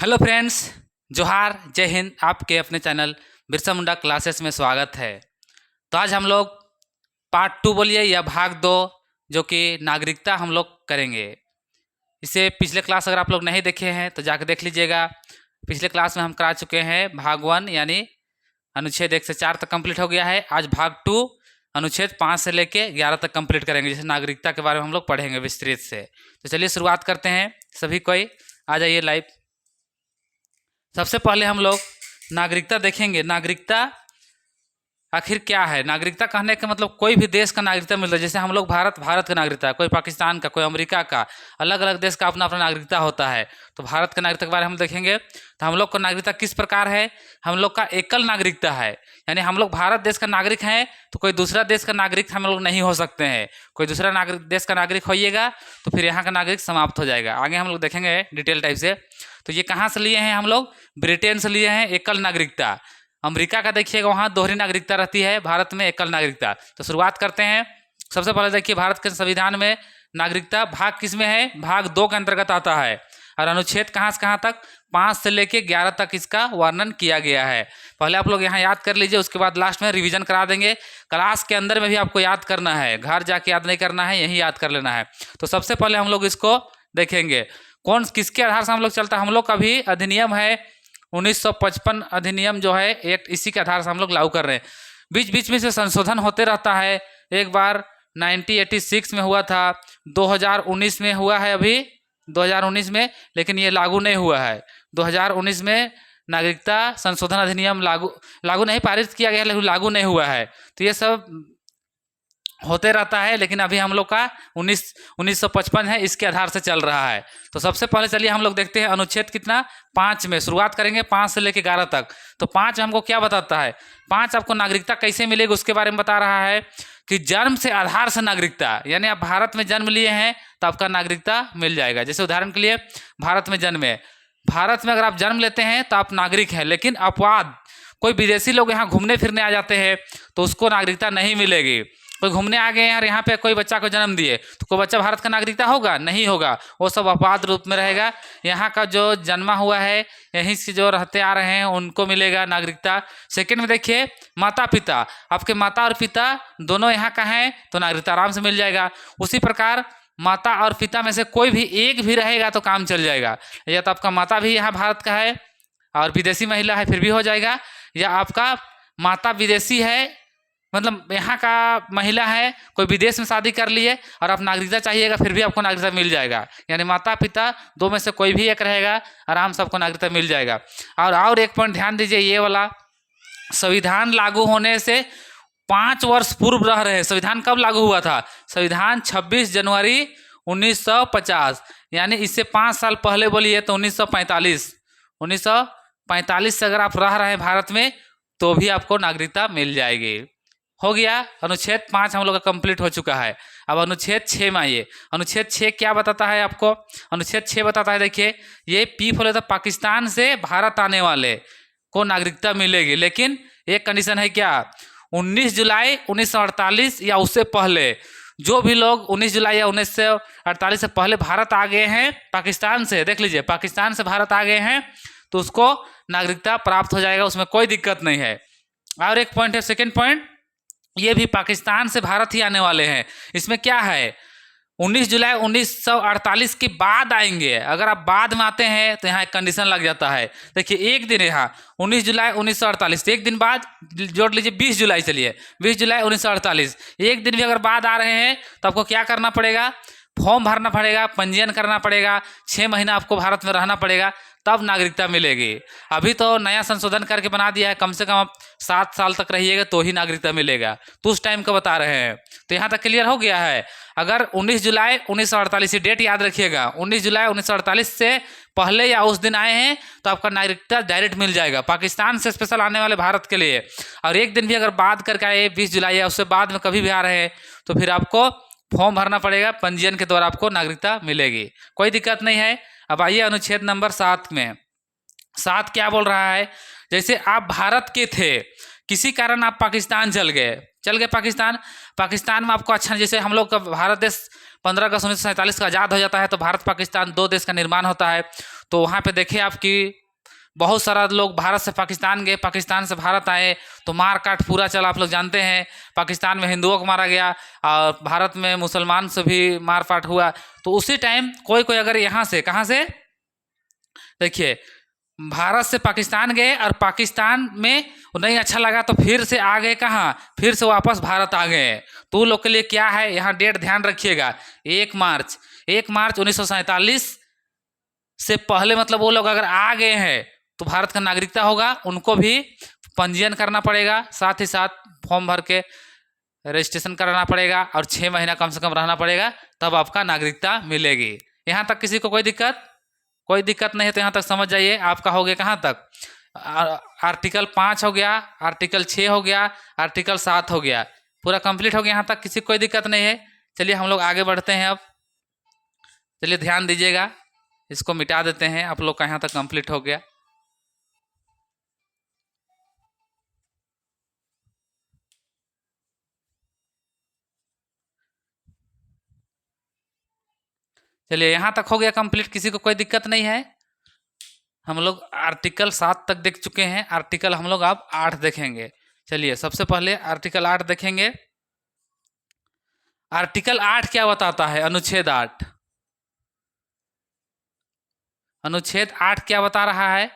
Hello friends, जोहार, जय हिंद। आपके अपने चैनल बिरसा मुंडा क्लासेस में स्वागत है। तो आज हम लोग पार्ट 2 बोलिए या भाग 2 जो कि नागरिकता हम लोग करेंगे। इसे पिछले क्लास अगर आप लोग नहीं देखे हैं तो जाकर देख लीजिएगा। पिछले क्लास में हम करा चुके हैं भाग 1 यानी अनुच्छेद 1 से 4 तक कंप्लीट हो गया है। आज भाग 2 अनुच्छेद 5 से लेके 11 तक कंप्लीट करेंगे, जैसे नागरिकता के बारे में हम लोग पढ़ेंगे विस्तृत से। तो चलिए शुरुआत करते हैं। सभी कोई आ जाइए लाइव। सबसे पहले हम लोग नागरिकता देखेंगे। नागरिकता आखिर क्या है? नागरिकता कहने का मतलब कोई भी देश का नागरिकता मिलता है। जैसे हम लोग भारत का नागरिकता, कोई पाकिस्तान का, कोई अमेरिका का, अलग अलग देश का अपना अपना नागरिकता होता है। तो भारत के नागरिकता के बारे में हम देखेंगे। तो हम लोग का नागरिकता किस प्रकार है? हम लोग का एकल नागरिकता है, यानी हम लोग भारत देश का नागरिक हैं तो कोई दूसरा देश का नागरिक हम लोग नहीं हो सकते हैं। कोई दूसरा नागरिक देश का नागरिक होइएगा तो फिर यहाँ का नागरिक समाप्त हो जाएगा। आगे हम लोग देखेंगे डिटेल टाइप से। तो ये कहाँ से लिए हैं? हम लोग ब्रिटेन से लिए हैं एकल नागरिकता। अमेरिका का देखिएगा वहाँ दोहरी नागरिकता रहती है, भारत में एकल नागरिकता। तो शुरुआत करते हैं। सबसे पहले देखिए भारत के संविधान में नागरिकता भाग किस में है? भाग 2 के अंतर्गत आता है। और अनुच्छेद कहाँ से कहाँ तक? 5 से लेके 11 तक इसका वर्णन किया गया है। पहले आप लोग यहाँ याद कर लीजिए, उसके बाद लास्ट में रिवीजन करा देंगे। क्लास के अंदर में भी आपको याद करना है, घर जाके याद नहीं करना है, यही याद कर लेना है। तो सबसे पहले हम लोग इसको देखेंगे कौन किसके आधार से हम लोग चलता है। हम लोग का भी अधिनियम है 1955 अधिनियम जो है एक्ट, इसी के आधार से हम लोग लागू कर रहे हैं। बीच बीच में से संशोधन होते रहता है। एक बार 1986 में हुआ था, 2019 में हुआ है, अभी 2019 में, लेकिन ये लागू नहीं हुआ है। 2019 में नागरिकता संशोधन अधिनियम लागू नहीं, पारित किया गया, लेकिन लागू नहीं हुआ है। तो ये सब होते रहता है, लेकिन अभी हम लोग का 1955 है, इसके आधार से चल रहा है। तो सबसे पहले चलिए हम लोग देखते हैं अनुच्छेद कितना 5 में शुरुआत करेंगे, 5 से लेकर 11 तक। तो 5 हमको क्या बताता है? 5 आपको नागरिकता कैसे मिलेगी उसके बारे में बता रहा है कि जन्म से आधार से नागरिकता, यानी आप भारत में जन्म लिए हैं तो आपका नागरिकता मिल जाएगा। जैसे उदाहरण के लिए भारत में जन्म है, भारत में अगर आप जन्म लेते हैं तो आप नागरिक हैं, लेकिन अपवाद कोई विदेशी लोग यहाँ घूमने फिरने आ जाते हैं तो उसको नागरिकता नहीं मिलेगी। कोई घूमने आ गए हैं और यहाँ पे कोई बच्चा को जन्म दिए तो कोई बच्चा भारत का नागरिकता होगा? नहीं होगा, वो सब अपवाद रूप में रहेगा। यहाँ का जो जन्मा हुआ है, यहीं से जो रहते आ रहे हैं उनको मिलेगा नागरिकता। सेकंड में देखिए माता पिता, आपके माता और पिता दोनों यहाँ का हैं तो नागरिकता आराम से मिल जाएगा। उसी प्रकार माता और पिता में से कोई भी एक भी रहेगा तो काम चल जाएगा। या तो आपका माता भी यहाँ भारत का है और विदेशी महिला है फिर भी हो जाएगा, या आपका माता विदेशी है, मतलब यहाँ का महिला है, कोई विदेश में शादी कर लिए और आप नागरिकता चाहिएगा फिर भी आपको नागरिकता मिल जाएगा। यानी माता पिता दो में से कोई भी एक रहेगा, आराम से आपको नागरिकता मिल जाएगा। और एक पॉइंट ध्यान दीजिए, ये वाला संविधान लागू होने से 5 वर्ष पूर्व रह रहे हैं। संविधान कब लागू हुआ था? संविधान 26 जनवरी 1950, यानी इससे 5 साल पहले बोलिए तो 1945। 1945 से अगर आप रह रहे हैं भारत में तो भी आपको नागरिकता मिल जाएगी। हो गया, अनुच्छेद 5 हम लोग का कंप्लीट हो चुका है। अब अनुच्छेद 6 में आइए। अनुच्छेद 6 क्या बताता है आपको? अनुच्छेद 6 बताता है, देखिए ये पी फॉलो तो पाकिस्तान से भारत आने वाले को नागरिकता मिलेगी, लेकिन एक कंडीशन है क्या? 19 जुलाई 1948 या उससे पहले जो भी लोग 19 जुलाई या 1948 से पहले भारत आ गए हैं पाकिस्तान से, देख लीजिए पाकिस्तान से भारत आ गए हैं तो उसको नागरिकता प्राप्त हो जाएगा, उसमें कोई दिक्कत नहीं है। और एक पॉइंट है, सेकेंड पॉइंट, ये भी पाकिस्तान से भारत ही आने वाले हैं। इसमें क्या है? 19 जुलाई 1948 के बाद आएंगे। अगर आप बाद में आते हैं तो यहाँ एक कंडीशन लग जाता है। देखिए एक दिन यहाँ 19 जुलाई 1948, एक दिन बाद जोड़ लीजिए 20 जुलाई, चलिए 20 जुलाई 1948, एक दिन भी अगर बाद आ रहे हैं तो आपको क्या करना पड़ेगा? फॉर्म भरना पड़ेगा, पंजीयन करना पड़ेगा, 6 महीना आपको भारत में रहना पड़ेगा, तब नागरिकता मिलेगी। अभी तो नया संशोधन करके बना दिया है, कम से कम आप 7 साल तक रहिएगा तो ही नागरिकता मिलेगा। तो उस टाइम का बता रहे हैं। तो यहाँ तक क्लियर हो गया है। अगर 19 जुलाई 1948, डेट याद रखिएगा, 19 जुलाई 1948 से पहले या उस दिन आए हैं तो आपका नागरिकता डायरेक्ट मिल जाएगा, पाकिस्तान से स्पेशल आने वाले भारत के लिए। और एक दिन भी अगर बाद करके आए 20 जुलाई या उससे बाद में कभी भी आ रहे हैं तो फिर आपको फॉर्म भरना पड़ेगा, पंजीयन के द्वारा आपको नागरिकता मिलेगी, कोई दिक्कत नहीं है। अब आइए अनुच्छेद नंबर 7 में। 7 क्या बोल रहा है? जैसे आप भारत के थे, किसी कारण आप पाकिस्तान चल गए पाकिस्तान में आपको अच्छा, जैसे हम लोग का भारत देश 15 अगस्त 1947 का आज़ाद हो जाता है तो भारत पाकिस्तान 2 देश का निर्माण होता है। तो वहाँ पे देखिए आपकी बहुत सारा लोग भारत से पाकिस्तान गए, पाकिस्तान से भारत आए, तो मार काट पूरा चला। आप लोग जानते हैं पाकिस्तान में हिंदुओं को मारा गया और भारत में मुसलमान से भी मार पाट हुआ। तो उसी टाइम कोई कोई अगर यहाँ से, कहाँ से देखिए, भारत से पाकिस्तान गए और पाकिस्तान में नहीं अच्छा लगा तो फिर से आ गए कहाँ, फिर से वापस भारत आ गए। तो उन लोग के लिए क्या है, यहाँ डेट ध्यान रखिएगा, 1 मार्च 1947 से पहले, मतलब वो लोग अगर आ गए हैं तो भारत का नागरिकता होगा, उनको भी पंजीयन करना पड़ेगा, साथ ही साथ फॉर्म भर के रजिस्ट्रेशन कराना पड़ेगा और 6 महीना कम से कम रहना पड़ेगा, तब आपका नागरिकता मिलेगी। यहाँ तक किसी को कोई दिक्कत नहीं है। तो यहाँ तक समझ जाइए, आपका हो गया कहाँ तक, आर्टिकल 5 हो गया, आर्टिकल 6 हो गया, आर्टिकल 7 हो गया, पूरा कंप्लीट हो गया। यहाँ तक किसी को कोई दिक्कत नहीं है। चलिए हम लोग आगे बढ़ते हैं। अब चलिए ध्यान दीजिएगा, इसको मिटा देते हैं। आप लोग का यहाँ तक कंप्लीट हो गया। चलिए यहाँ तक हो गया कंप्लीट, किसी को कोई दिक्कत नहीं है। हम लोग आर्टिकल 7 तक देख चुके हैं, आर्टिकल हम लोग अब 8 देखेंगे। चलिए सबसे पहले आर्टिकल 8 देखेंगे। आर्टिकल 8 क्या बताता है, अनुच्छेद 8। अनुच्छेद 8 क्या बता रहा है,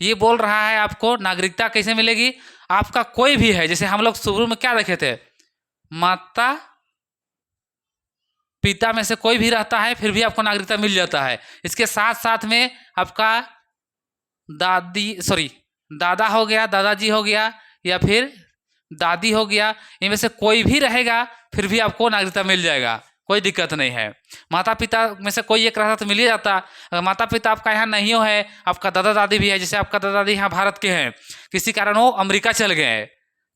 ये बोल रहा है आपको नागरिकता कैसे मिलेगी। आपका कोई भी है, जैसे हम लोग शुरू में क्या देखे थे, माता पिता में से कोई भी रहता है फिर भी आपको नागरिकता मिल जाता है। इसके साथ साथ में आपका दादा हो गया, दादाजी हो गया, या फिर दादी हो गया, इनमें से कोई भी रहेगा फिर भी आपको नागरिकता मिल जाएगा, कोई दिक्कत नहीं है। माता पिता में से कोई एक रहता तो मिल ही जाता। अगर माता पिता आपका यहाँ नहीं हो है, आपका दादा दादी भी है, जैसे आपका दादा दादी यहाँ भारत के हैं, किसी कारण वो अमेरिका चल गए,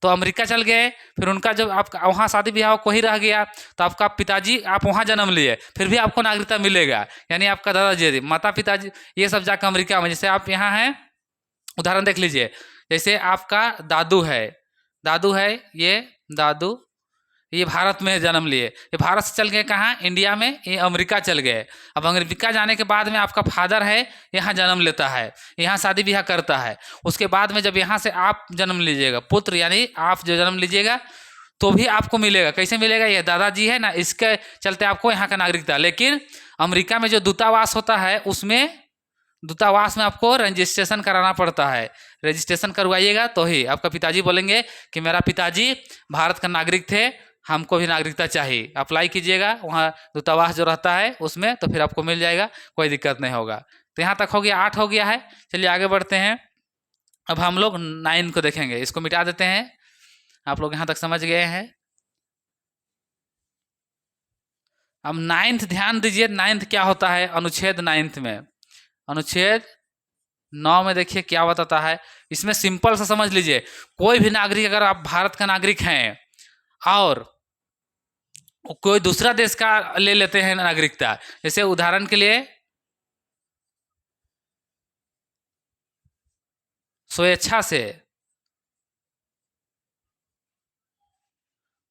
तो अमेरिका चल गए, फिर उनका जब आपका वहाँ शादी ब्याह को ही रह गया, तो आपका पिताजी आप वहाँ जन्म लिए, फिर भी आपको नागरिकता मिलेगा। यानी आपका दादाजी माता पिताजी ये सब जाकर अमेरिका में, जैसे आप यहाँ हैं, उदाहरण देख लीजिए, जैसे आपका दादू है, दादू ये भारत में जन्म लिए, ये भारत से चल गए कहाँ, इंडिया में, ये अमेरिका चल गए। अब अमेरिका जाने के बाद में आपका फादर है, यहाँ जन्म लेता है, यहाँ शादी ब्याह करता है। उसके बाद में जब यहाँ से आप जन्म लीजिएगा, पुत्र यानी आप जो जन्म लीजिएगा, तो भी आपको मिलेगा। कैसे मिलेगा, ये दादाजी है ना, इसके चलते आपको यहाँ का नागरिकता। लेकिन अमेरिका में जो दूतावास होता है, उसमें दूतावास में आपको रजिस्ट्रेशन कराना पड़ता है। रजिस्ट्रेशन करवाइएगा तो ही आपका पिताजी बोलेंगे कि मेरा पिताजी भारत का नागरिक थे, हमको भी नागरिकता चाहिए। अप्लाई कीजिएगा वहाँ दूतावास जो रहता है उसमें, तो फिर आपको मिल जाएगा, कोई दिक्कत नहीं होगा। तो यहाँ तक हो गया, 8 हो गया है। चलिए आगे बढ़ते हैं। अब हम लोग 9 को देखेंगे, इसको मिटा देते हैं। आप लोग यहाँ तक समझ गए हैं। अब 9th ध्यान दीजिए, 9th क्या होता है, अनुच्छेद 9 में, अनुच्छेद 9 में देखिए क्या बताता है। इसमें सिंपल सा समझ लीजिए, कोई भी नागरिक, अगर आप भारत का नागरिक हैं और कोई दूसरा देश का ले लेते हैं नागरिकता, जैसे उदाहरण के लिए स्वेच्छा से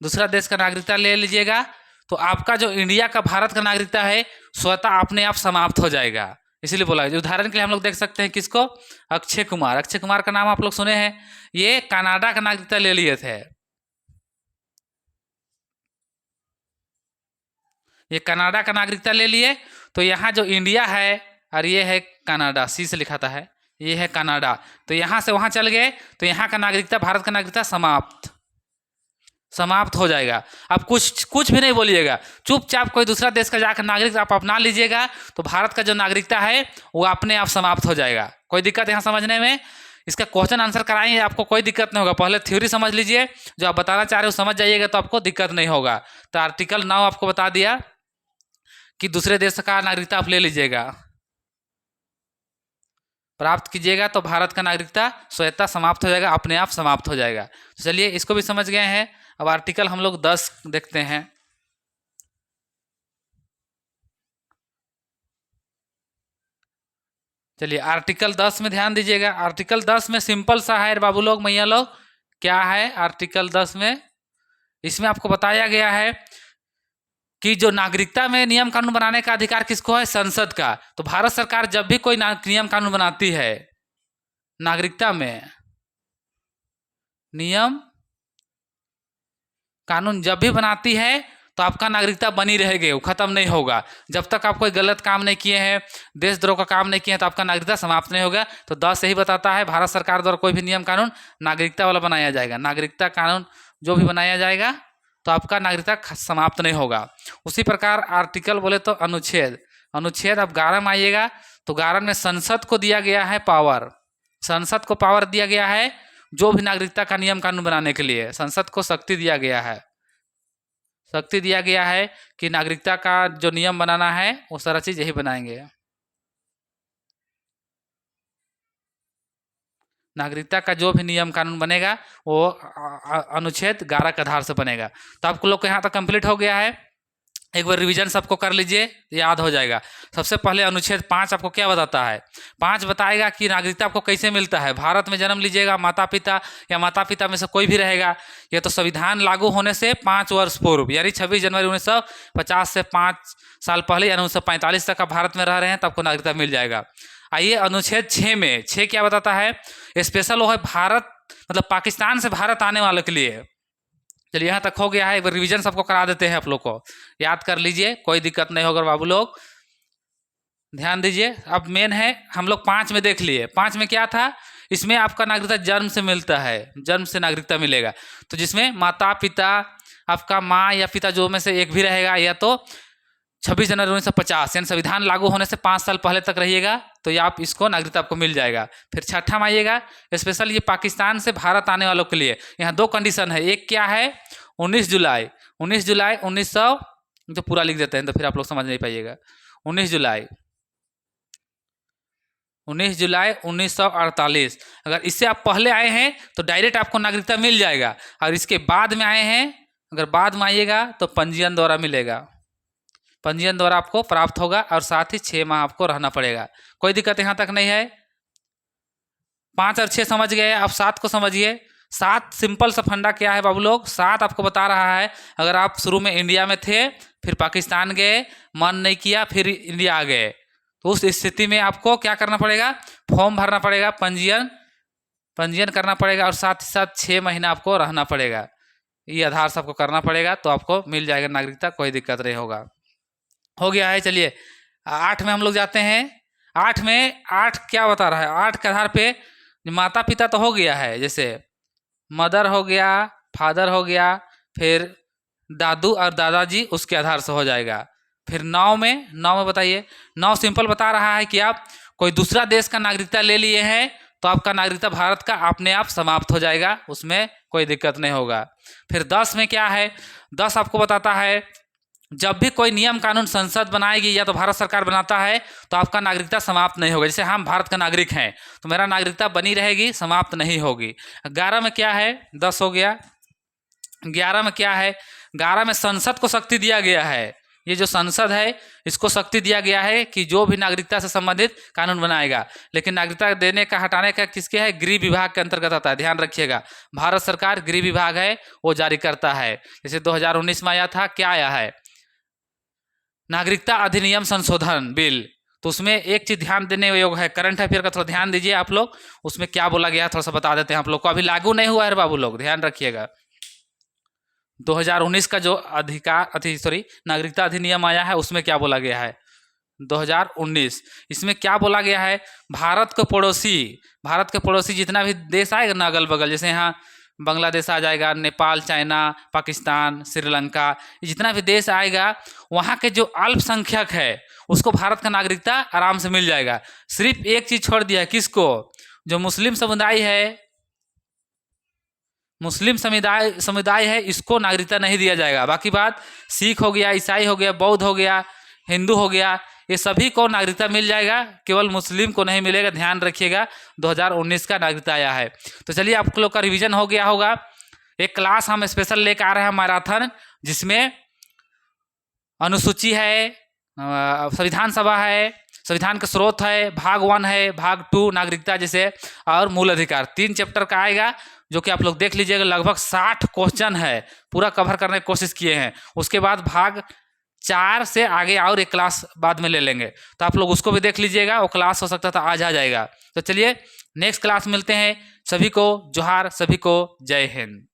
दूसरा देश का नागरिकता ले लीजिएगा, तो आपका जो इंडिया का भारत का नागरिकता है स्वतः अपने आप समाप्त हो जाएगा। इसीलिए बोला है। उदाहरण के लिए हम लोग देख सकते हैं किसको, अक्षय कुमार का नाम आप लोग सुने हैं, ये कनाडा का नागरिकता ले लिए थे, ये कनाडा का नागरिकता ले लिए। तो यहाँ जो इंडिया है और ये है कनाडा, सी से लिखा था है, ये है कनाडा, तो यहाँ से वहाँ चल गए, तो यहाँ का नागरिकता, भारत का नागरिकता समाप्त हो जाएगा। आप कुछ भी नहीं बोलिएगा, चुपचाप कोई दूसरा देश का जाकर नागरिक आप अपना लीजिएगा, तो भारत का जो नागरिकता है वो अपने आप समाप्त हो जाएगा। कोई दिक्कत यहाँ समझने में, इसका क्वेश्चन आंसर कराएंगे, आपको कोई दिक्कत नहीं होगा। पहले थ्योरी समझ लीजिए, जो आप बताना चाह रहे हो समझ जाइएगा, तो आपको दिक्कत नहीं होगा। तो आर्टिकल 9 आपको बता दिया कि दूसरे देश का नागरिकता आप ले लीजिएगा, प्राप्त कीजिएगा, तो भारत का नागरिकता स्वतः समाप्त हो जाएगा, अपने आप समाप्त हो जाएगा। तो चलिए इसको भी समझ गए हैं। अब आर्टिकल हम लोग 10 देखते हैं। चलिए आर्टिकल 10 में ध्यान दीजिएगा। आर्टिकल 10 में सिंपल सा है बाबू लोग, मैया लोग, क्या है आर्टिकल 10 में, इसमें आपको बताया गया है कि जो नागरिकता में नियम कानून बनाने का अधिकार किसको है? संसद का। तो भारत सरकार जब भी कोई नियम कानून बनाती है, नागरिकता में नियम कानून जब भी बनाती है तो आपका नागरिकता बनी रहेगी, वो खत्म नहीं होगा। जब तक आप कोई गलत काम नहीं किए हैं, देशद्रोह का काम नहीं किए हैं, तो आपका नागरिकता समाप्त नहीं होगा। तो 10 यही बताता है, भारत सरकार द्वारा कोई भी नियम कानून नागरिकता वाला बनाया जाएगा। नागरिकता कानून जो भी बनाया जाएगा तो आपका नागरिकता समाप्त नहीं होगा। उसी प्रकार आर्टिकल बोले तो अनुच्छेद, अनुच्छेद अब 11 में आइएगा तो 11 में संसद को दिया गया है पावर, संसद को पावर दिया गया है जो भी नागरिकता का नियम कानून बनाने के लिए संसद को शक्ति दिया गया है, शक्ति दिया गया है कि नागरिकता का जो नियम बनाना है वो सारा चीज यही बनाएंगे। नागरिकता का जो भी नियम कानून बनेगा वो अनुच्छेद 11 के आधार से बनेगा। तो आपको लोग को यहाँ तक कंप्लीट हो गया है। एक बार रिवीजन सबको कर लीजिए, याद हो जाएगा। सबसे पहले अनुच्छेद 5 आपको क्या बताता है? 5 बताएगा कि नागरिकता आपको कैसे मिलता है। भारत में जन्म लीजिएगा, माता पिता या माता पिता में से कोई भी रहेगा, ये तो संविधान लागू होने से 5 वर्ष पूर्व यानी 26 जनवरी 1950 से 5 साल पहले यानी 1945 तक आप भारत में रह रहे हैं तो आपको नागरिकता मिल जाएगा। आइए अनुच्छेद 6 में 6 क्या बताता है? स्पेशल वो है भारत मतलब पाकिस्तान से भारत आने वालों के लिए। चलिए यहाँ तक हो गया है। एक बार रिवीजन सबको करा देते हैं, आप लोग को याद कर लीजिए, कोई दिक्कत नहीं होगा बाबू लोग, ध्यान दीजिए। अब मेन है हम लोग 5 में देख लिए। 5 में क्या था? इसमें आपका नागरिकता जन्म से मिलता है, जन्म से नागरिकता मिलेगा। तो जिसमें माता पिता, आपका माँ या पिता जो में से एक भी रहेगा, या तो 26 जनवरी 1950 यानी संविधान लागू होने से 5 साल पहले तक रहिएगा तो ये आप इसको नागरिकता आपको मिल जाएगा। फिर 6ठा में आइएगा, स्पेशल ये पाकिस्तान से भारत आने वालों के लिए यहाँ 2 कंडीशन है। एक क्या है? 19 जुलाई 1900 तो पूरा लिख देते हैं तो फिर आप लोग समझ नहीं पाइएगा। 19 जुलाई 1948, अगर इससे आप पहले आए हैं तो डायरेक्ट आपको नागरिकता मिल जाएगा, और इसके बाद में आए हैं अगर बाद में आइएगा तो पंजीयन द्वारा मिलेगा, पंजीयन द्वारा आपको प्राप्त होगा, और साथ ही 6 माह आपको रहना पड़ेगा। कोई दिक्कत यहाँ तक नहीं है। 5 और 6 समझ गए, अब 7 को समझिए। 7 सिंपल सा फंडा क्या है बाबू लोग? 7 आपको बता रहा है अगर आप शुरू में इंडिया में थे, फिर पाकिस्तान गए, मन नहीं किया, फिर इंडिया आ गए, तो उस स्थिति में आपको क्या करना पड़ेगा? फॉर्म भरना पड़ेगा, पंजीयन करना पड़ेगा, और साथ ही साथ 6 महीना आपको रहना पड़ेगा। ये आधार से आपको करना पड़ेगा तो आपको मिल जाएगा नागरिकता, कोई दिक्कत नहीं होगा। हो गया है। चलिए 8 में हम लोग जाते हैं। 8 में 8 क्या बता रहा है? 8 के आधार पे माता पिता तो हो गया है, जैसे मदर हो गया, फादर हो गया, फिर दादू और दादाजी उसके आधार से हो जाएगा। फिर 9 में बताइए। 9 सिंपल बता रहा है कि आप कोई दूसरा देश का नागरिकता ले लिए हैं तो आपका नागरिकता भारत का अपने आप समाप्त हो जाएगा, उसमें कोई दिक्कत नहीं होगा। फिर 10 में क्या है? 10 आपको बताता है जब भी कोई नियम कानून संसद बनाएगी या तो भारत सरकार बनाता है तो आपका नागरिकता समाप्त नहीं होगा। जैसे हम भारत का नागरिक हैं तो मेरा नागरिकता बनी रहेगी, समाप्त नहीं होगी। 11 में क्या है? 10 हो गया। 11 में क्या है? 11 में संसद को शक्ति दिया गया है। ये जो संसद है इसको शक्ति दिया गया है कि जो भी नागरिकता से संबंधित कानून बनाएगा, लेकिन नागरिकता देने का हटाने का किसके है? गृह विभाग के अंतर्गत आता है, ध्यान रखिएगा। भारत सरकार गृह विभाग है वो जारी करता है। जैसे 2019 में आया था, क्या आया है? नागरिकता अधिनियम संशोधन बिल। तो उसमें एक चीज ध्यान देने योग्य है, करंट अफेयर का थोड़ा ध्यान दीजिए आप लोग, उसमें क्या बोला गया थोड़ा सा बता देते हैं आप लोग को। अभी लागू नहीं हुआ है बाबू लोग, ध्यान रखिएगा। 2019 का जो नागरिकता अधिनियम आया है उसमें क्या बोला गया है? 2019 इसमें क्या बोला गया है? भारत के पड़ोसी जितना भी देश आएगा ना अगल बगल, जैसे यहाँ बांग्लादेश आ जाएगा, नेपाल, चाइना, पाकिस्तान, श्रीलंका, जितना भी देश आएगा वहाँ के जो अल्पसंख्यक है उसको भारत का नागरिकता आराम से मिल जाएगा। सिर्फ एक चीज छोड़ दिया है, किसको? जो मुस्लिम समुदाय है, मुस्लिम समुदाय है, इसको नागरिकता नहीं दिया जाएगा। बाकी बात सिख हो गया, ईसाई हो गया, बौद्ध हो गया, हिंदू हो गया, ये सभी को नागरिकता मिल जाएगा, केवल मुस्लिम को नहीं मिलेगा, ध्यान रखिएगा। 2019 का नागरिकता आया है। तो चलिए आप लोग का रिवीजन हो गया होगा। एक क्लास हम स्पेशल लेकर आ रहे हैं मैराथन, जिसमें अनुसूची है, संविधान सभा है, संविधान के स्रोत है, भाग 1 है, भाग 2 नागरिकता जैसे, और मूल अधिकार, 3 चैप्टर का आएगा जो कि आप लोग देख लीजिएगा। लगभग 60 क्वेश्चन है, पूरा कवर करने की कोशिश किए हैं। उसके बाद भाग 4 से आगे और एक क्लास बाद में ले लेंगे, तो आप लोग उसको भी देख लीजिएगा, वो क्लास हो सकता था आज आ जाएगा। तो चलिए नेक्स्ट क्लास मिलते हैं। सभी को जोहार, सभी को जय हिंद।